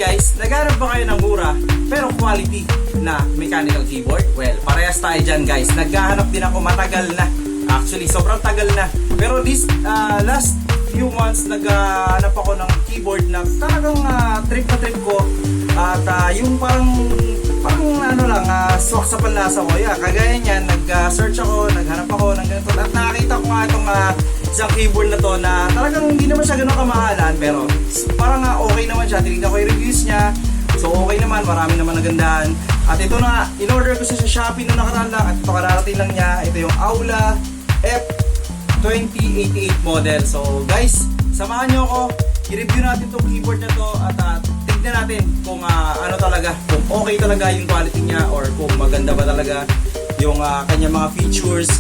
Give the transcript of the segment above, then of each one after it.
guys, naghanap ba kayo ng mura pero quality na mechanical keyboard? Well, parehas tayo dyan guys. Naghahanap din ako matagal na. Actually, sobrang tagal na. Pero this last few months, naghahanap ako ng keyboard na talagang trip na trip ko. At yung parang ano lang, swak sa panlasa ko. Yeah, kagaya niyan, nag-search ako, naghanap ako ng ganito. At nakakita ko nga itong isang keyboard na to na talagang hindi naman siya ganun kamahalan. Pero parang okay naman siya. Tinignan ko yung reviews niya. So okay naman, marami naman nagandahan. At ito na, in-order ko siya sa Shopee noong nakaraan lang. At ito kararating lang niya. Ito yung Aula F2088 model. So guys, samahan nyo ako. I-review natin itong keyboard na to. At tignan natin kung ano talaga, kung okay talaga yung quality niya or kung maganda ba talaga yung kanyang mga features.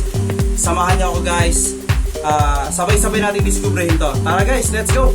Samahan niyo ako guys. Sabay-sabay natin discoverin to. Tara guys, let's go!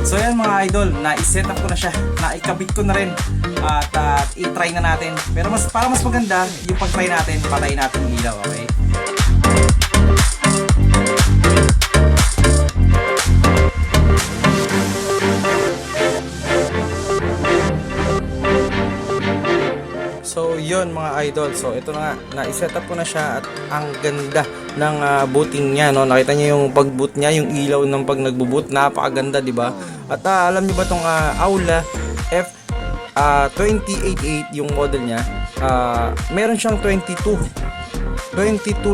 So yan mga idol, na-set up ko na siya, naikabit ko na rin at i-try na natin. Pero para mas maganda, yung pag-try natin, patayin natin yung ilaw, okay? So yun mga idol, so ito na nga, na-set up ko na siya at ang ganda ng booting niya, no? Nakita niyo yung pag-boot niya, yung ilaw ng pag nagbo-boot, napakaganda, di ba? At alam niyo ba tong Aula F2088 yung model niya, meron siyang 22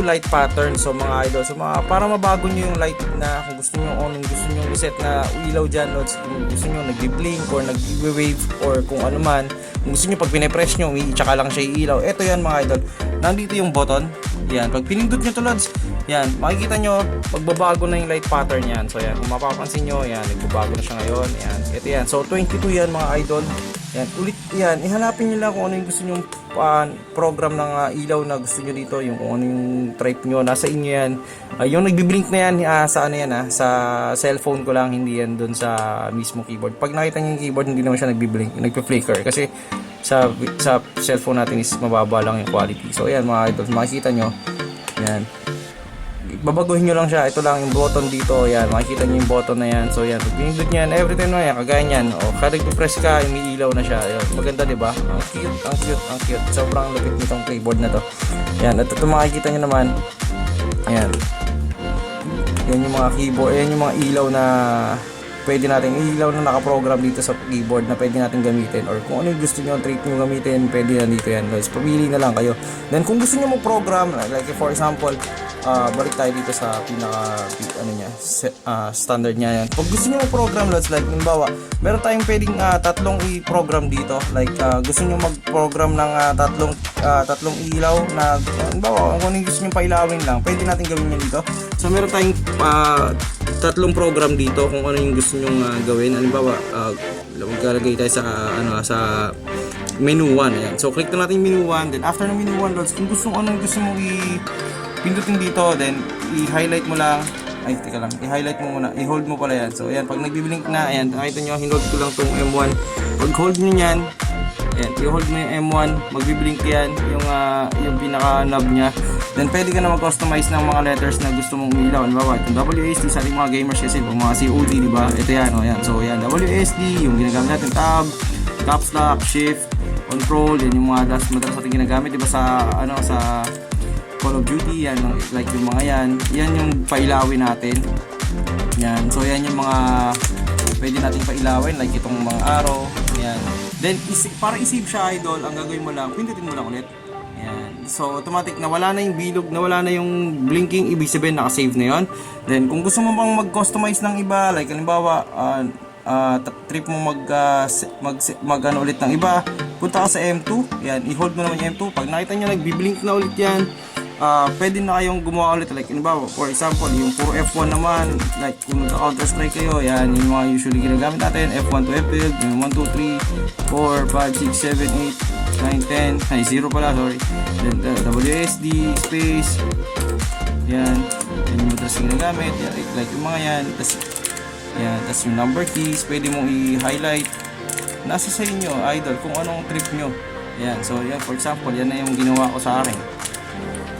light pattern. So mga idol, so para mabago niyo yung light na kung gusto niyo on, gusto niyo i-set na ilaw diyan, no? Kung gusto niyo nagbi-blink or nagwi-wave or kung ano man, kung gusto niyo pag pine-press niyo, tsaka lang siya ilaw. Ito yan mga idol. Nandito yung button. Yan, pag pinindot niyo to lods, yan, makikita niyo magbabago na yung light pattern yan. So yan, kung mapapansin niyo, yan, nagbabago na siya ngayon. Yan, ito yan. So 22 yan mga idol. Yan, ulit yan, ihanapin niyo lang kung ano yung gusto niyo program ng ilaw na gusto niyo dito, yung kung ano yung type niyo, nasa inyo yan. Yung nagbi-blink na yan, sa ano yan sa cellphone ko lang, hindi yan doon sa mismo keyboard. Pag nakita niyo yung keyboard, hindi naman siya nagbi-blink, nagpi-flicker kasi sa cellphone natin is mababa lang yung quality. So ayan mga idol, makikita nyo, yan, babaguhin nyo lang siya. Ito lang yung button dito, yan, makikita nyo yung button na yan. So yan, pag pinindot nyo yan, every time na yan, kagaya nyan, o kada press ka, umiilaw na siya. Yan, maganda diba? Ang cute, sobrang lupit nitong keyboard na to. Yan, at ito makikita nyo naman, ayan, yan yung mga keyboard, yan yung mga ilaw na pwede natin, ilaw na nakaprogram dito sa keyboard na pwede natin gamitin, or kung ano yung gusto nyo, trick nyo gamitin, pwede na dito yan guys. Pamili na lang kayo. Then kung gusto nyo mag-program, like for example, balik tayo dito sa pinaka ano niya, standard niya yan. Pag gusto niyo mag-program loads, like halimbawa, meron tayong pwedeng tatlong i-program dito. Like gusto niyo mag-program ng tatlong ilaw na halimbawa, kung ano yung gusto niyo pailawin lang, pwede natin gawin yan dito. So meron tayong tatlong program dito kung ano yung gusto niyo gawin. Halimbawa, maglalagay tayo sa menu 1. Ayan. So click na natin yung menu 1. Then after ng menu 1 loads, kung gusto mo pindutin dito, then i-highlight mo lang. Ay, teka lang. I-highlight mo muna. I-hold mo pala yan. So, ayan. Pag nagbi-blink na, ayan. Nakita nyo, hinhold ko lang tong M1. Pag hold nyo yan, ayan. I-hold mo yung M1. Magbi-blink yan. Yung pinaka-knob nya. Then, pwede ka na mag-customize ng mga letters na gusto mong umilaw. Ano ba? Itong WASD sa ating mga gamers kasi, mga COD, diba? Ito yan. O, yan. So, yan. WASD, yung ginagamit natin tab, caps lock, shift, control. Yan yung mga madalas natin ginagamit, diba? Sa Call of Duty, yan, like yung mga yan yung pailawin natin. Yan, so yan yung mga pwede nating pailawin, like itong mga arrow, yan. Then, para i-save siya idol, ang gagawin mo lang, pindutin mo lang ulit. Yan, So automatic nawala na yung bilog, nawala na yung blinking, ibig sabihin naka-save na yon. Then kung gusto mo bang mag-customize ng iba, like halimbawa trip mo mag ano ulit ng iba, punta ka sa M2, yan, i-hold mo naman yung M2. Pag nakita nyo nagbi-blink na ulit yan, pwede na kayong gumawa ulit, like halimbawa for example yung puro F1 naman, like kung Counter Strike kayo, yan yung mga usually ginagamit natin, F1 to F5, 1, 2, 3, 4, 5, 6, 7, 8, 9, 10, ay 0 pala, sorry. Then WSD, space, yan yung madalas ginagamit, yan, like yung mga yan, tas yung number keys, pwede mong i-highlight, nasa sa inyo idol kung anong trip nyo. Yan, so yan for example, yan na yung ginawa ko sa akin.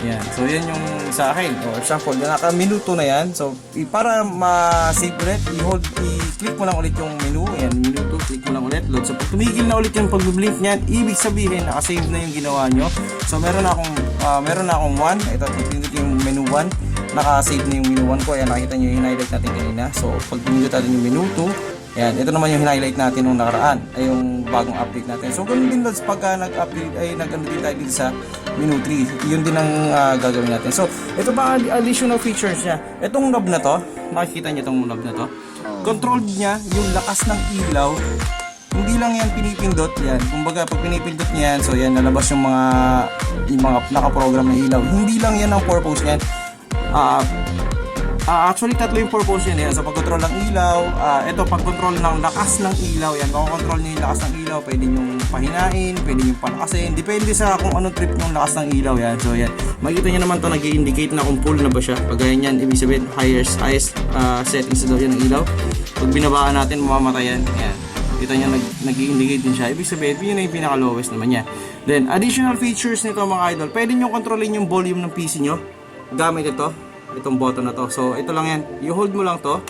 Yan, so yan yung sa akin. For example, naka-minuto na yan. So para ma-save ulit, i-click mo lang ulit yung menu. Yan, minuto, click mo lang ulit, load. So pag tumigil na ulit yung pag-blink niyan, ibig sabihin naka-save na yung ginawa nyo. So meron na akong 1. Ito, pindot yung menu 1. Naka-save na yung menu 1 ko. Ayan, nakita nyo yung highlight natin kanina. So pag pindot natin yung menu 2, ayan, ito naman yung highlight natin nung nakaraan, ay yung bagong update natin. So ganun din pagka nag-update ay nag-ano din tayo dito sa menu 3. Yun din ang gagawin natin. So ito pa additional features niya. Itong knob na to, makikita niyo itong knob na to. Controlled niya yung lakas ng ilaw. Hindi lang yan pinipindot, yan. Kumbaga pag pinipindot niya yan, so yan nalabas yung mga nakaprogram na ilaw. Hindi lang yan ang purpose niyan. Actually, tatlo yung purpose yan. So, pag-control ng ilaw, ito, pag-control ng lakas ng ilaw, yan. Kung control nyo yung lakas ng ilaw, pwede nyo pahinain, pwede nyo palakasin. Depende sa kung anong trip yung lakas ng ilaw, yan. So, yan. Makikita nyo naman to nag-i-indicate na kung full na ba siya. Pag ganyan, ibig sabihin, highest settings na daw yan ng ilaw. Pag binabaan natin, mamamatay yan. Yan. Kita nyo, nag-i-indicate din siya. Ibig sabihin, yun na yung pinaka-lowest naman niya. Then, additional features nito mga idol. Pwede nyo kontrolin yung volume ng PC nyo gamit itong button na to. So ito lang yan, i-hold mo lang to,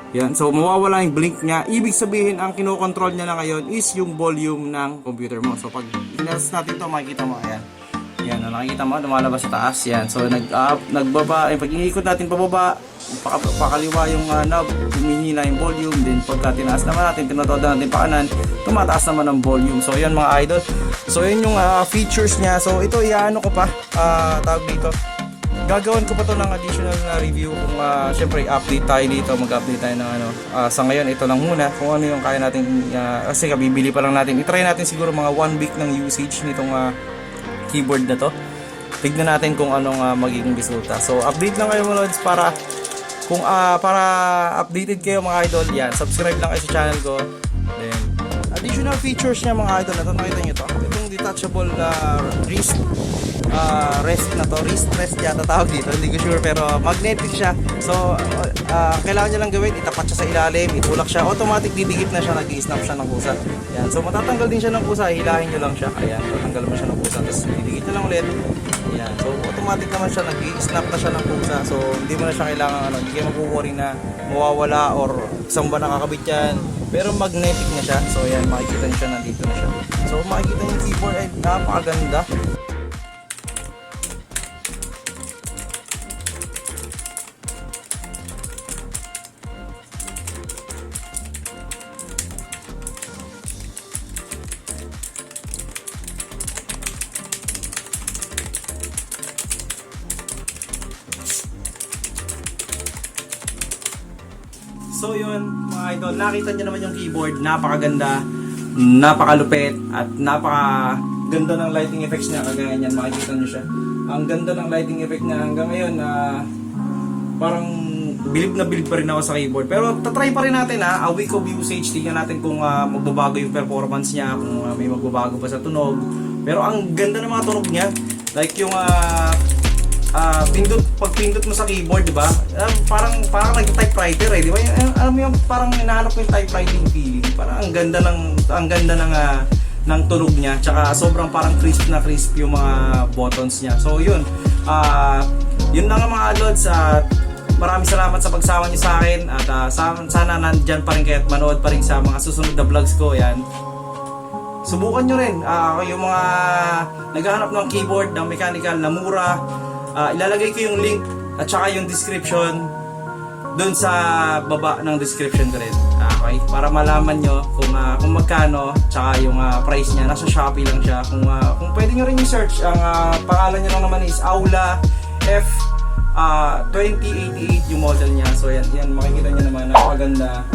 yan, so mawawala yung blink niya. Ibig sabihin ang kinokontrol niya na ngayon is yung volume ng computer mo. So pag inas natin to, makikita mo, ayan, yan, nakikita mo, lumalabas sa taas, yan. So nag-up, nagbaba, pag iniikot natin pababa, pakaliwa yung knob, humihina yung volume. Then pagka tinaas naman natin, tinotoda natin pa kanan, tumataas naman ang volume. So yan mga idol, so yun yung features niya. So ito, iano ko pa, tawag dito, gagawin ko pa to ng additional na review kung syempre update tayo dito, mag-update tayo ng ano. Sa ngayon ito lang muna kung ano yung kaya natin, kasi kabibili pa lang natin. I-try natin siguro mga 1 week ng usage nitong keyboard na to. Tignan natin kung anong magiging resulta. So update lang kayo mga lods para kung para updated kayo mga idol. Yan, subscribe lang kayo sa channel ko. Then additional features niya mga idol, ito nakita niyo to. Itong detachable wrist rest na to, wrist rest yata tawag dito, hindi ko sure, pero magnetic siya. So kailangan nyo lang gawin, itapat siya sa ilalim, itulak siya, automatic didikit na siya, nag-i-snap siya ng kusa. Yan, so matatanggal din siya ng kusa, hilahin nyo lang siya, ayan, tatanggal mo siya ng kusa, tapos didikit nyo lang ulit. Yan, so automatic naman siya, nag-i-snap na siya ng kusa, so hindi mo na siya kailangan, hindi kayo mag-worry na mawawala or isang ba nakakabit yan, pero magnetic na siya. So yan, makikita nyo siya, nandito na siya. So makikita nyo yung keyboard ay napakaganda. So yun mga idol, nakita nyo naman yung keyboard, napakaganda, napakalupit at napakaganda ng lighting effects niya. Kagaya niyan, makikita nyo siya. Ang ganda ng lighting effect niya hanggang ngayon, parang bilib na bilib pa rin ako sa keyboard. Pero tatry pa rin natin a week of usage, tingnan natin kung magbabago yung performance niya, kung may magbabago pa sa tunog. Pero ang ganda ng mga tunog niya, like yung pag pindot mo sa keyboard, di ba? Parang nag-typewriter di ba? Alam mo yung parang hinahanap ko yung typewriting feeling. Parang ang ganda ng tunog niya. Tsaka sobrang parang crisp yung mga buttons niya. So yun. Yun na nga mga adults. Maraming salamat sa pagsama niyo sa akin at sana nandyan pa rin kayo at manood pa rin sa mga susunod na vlogs ko. Yan. Subukan nyo rin. Yung mga naghahanap ng keyboard ng mechanical na mura, ilalagay ko yung link at saka yung description doon sa baba ng description ko rin. Okay, para malaman nyo kung magkano, tsaka yung price niya. Nasa Shopee lang siya. Kung pwede nyo rin i-search, ang pangalan niya lang naman is Aula F 2088 yung model niya. So yan makikita nyo naman, napakaganda,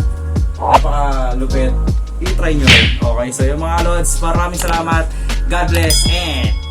napakalupit. I-try nyo rin. Okay, so yung mga lods, maraming salamat. God bless and